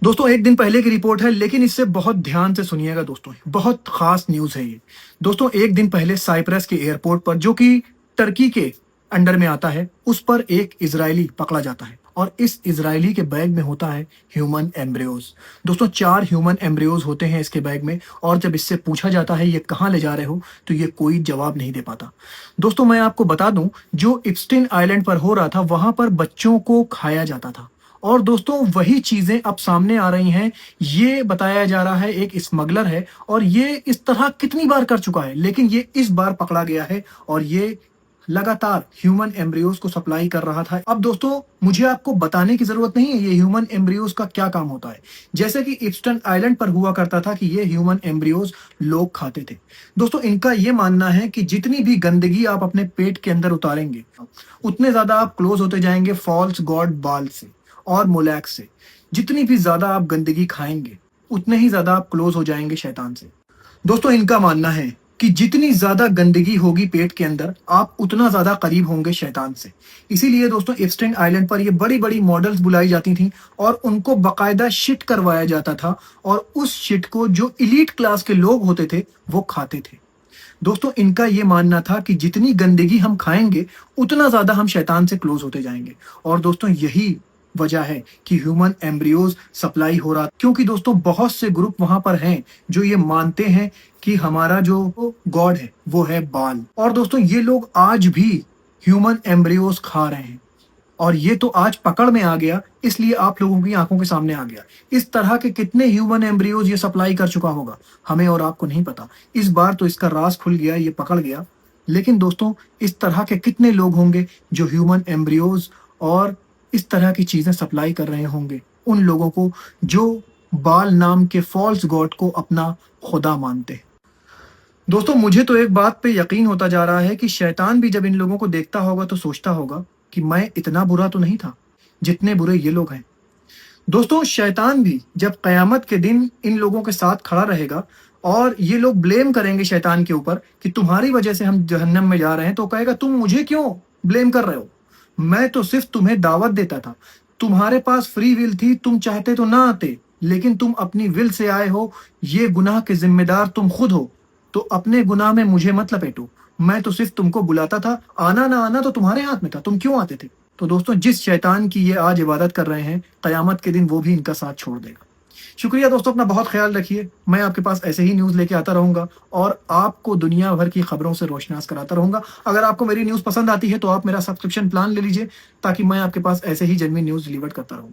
दोस्तों एक दिन पहले की रिपोर्ट है, लेकिन इससे बहुत ध्यान से सुनिएगा दोस्तों, बहुत खास न्यूज़ है ये। दोस्तों एक दिन पहले साइप्रस के एयरपोर्ट पर, जो कि टर्की के अंडर में आता है, उस पर एक इजरायली पकड़ा जाता है और इस इजरायली के बैग में होता है ह्यूमन एम्ब्रियोज। दोस्तों 4 ह्यूमन एम्ब्रियोज होते हैं इसके बैग में, और जब इससे पूछा जाता है ये कहाँ ले जा रहे हो, तो ये कोई जवाब नहीं दे पाता। दोस्तों मैं आपको बता दूं, जो इप्स्टीन आइलैंड पर हो रहा था, वहां पर बच्चों को खाया जाता था। और दोस्तों वही चीजें अब सामने आ रही हैं। ये बताया जा रहा है एक स्मगलर है और ये इस तरह कितनी बार कर चुका है, लेकिन ये इस बार पकड़ा गया है और ये लगातार ह्यूमन एम्ब्रियोज को सप्लाई कर रहा था। अब दोस्तों मुझे आपको बताने की जरूरत नहीं है ये ह्यूमन एम्ब्रियोज का क्या काम होता है। जैसे कि इप्स्टन आइलैंड पर हुआ करता था कि ये ह्यूमन एम्ब्रियोज लोग खाते थे। दोस्तों इनका ये मानना है कि जितनी भी गंदगी आप अपने पेट के अंदर उतारेंगे, उतने ज्यादा आप क्लोज होते जाएंगे फॉल्स गॉड बाल से और मोलैक्स से। जितनी भी ज्यादा आप गंदगी खाएंगे, उतने ही ज्यादा आप क्लोज हो जाएंगे शैतान से। दोस्तों इनका मानना है कि जितनी ज्यादा गंदगी होगी पेट के अंदर, आप उतना ज्यादा करीब होंगे शैतान से। इसीलिए दोस्तों इप्स्टीन आइलैंड पर ये बड़ी बड़ी मॉडल्स बुलाई जाती थी और उनको बकायदा शिट करवाया जाता था, और उस शिट को जो इलीट क्लास के लोग होते थे वो खाते थे। दोस्तों इनका ये मानना था कि जितनी गंदगी हम खाएंगे, उतना ज्यादा हम शैतान से क्लोज होते जाएंगे। और दोस्तों यही वजह है कि ह्यूमन एम्ब्रियोज सप्लाई हो रहा, क्योंकि दोस्तों बहुत से ग्रुप वहां पर हैं जो ये मानते हैं कि हमारा जो गॉड है वो है बाल। और दोस्तों ये लोग आज भी ह्यूमन एम्ब्रियोज खा रहे हैं, और ये तो आज पकड़ में आ गया, इसलिए आप लोगों की आंखों के सामने आ गया। इस तरह के कितने ह्यूमन एम्ब्रियोज ये सप्लाई कर चुका होगा, हमें और आपको नहीं पता। इस बार तो इसका राज खुल गया, ये पकड़ गया। लेकिन दोस्तों इस तरह के कितने लोग होंगे जो ह्यूमन एम्ब्रियोज और इस तरह की चीजें सप्लाई कर रहे होंगे उन लोगों को जो बाल नाम के फॉल्स गॉड को अपना खुदा मानते हैं। दोस्तों मुझे तो एक बात पे यकीन होता जा रहा है कि शैतान भी जब इन लोगों को देखता होगा तो सोचता होगा कि मैं इतना बुरा तो नहीं था जितने बुरे ये लोग हैं। दोस्तों शैतान भी जब कयामत के दिन इन लोगों के साथ खड़ा रहेगा और ये लोग ब्लेम करेंगे शैतान के ऊपर कि तुम्हारी वजह से हम जहन्नम में जा रहे हैं, तो कहेगा तुम मुझे क्यों ब्लेम कर रहे हो, मैं तो सिर्फ तुम्हें दावत देता था, तुम्हारे पास फ्री विल थी, तुम चाहते तो ना आते, लेकिन तुम अपनी विल से आए हो, ये गुनाह के जिम्मेदार तुम खुद हो, तो अपने गुनाह में मुझे मत लपेटो। मैं तो सिर्फ तुमको बुलाता था, आना ना आना तो तुम्हारे हाथ में था, तुम क्यों आते थे। तो दोस्तों जिस शैतान की ये आज इबादत कर रहे हैं, कयामत के दिन वो भी इनका साथ छोड़ देगा। शुक्रिया दोस्तों, अपना बहुत ख्याल रखिए। मैं आपके पास ऐसे ही न्यूज़ लेके आता रहूंगा और आपको दुनिया भर की खबरों से रोशनास कराता रहूंगा। अगर आपको मेरी न्यूज़ पसंद आती है तो आप मेरा सब्सक्रिप्शन प्लान ले लीजिए, ताकि मैं आपके पास ऐसे ही जेन्युइन न्यूज़ डिलीवर करता रहूं।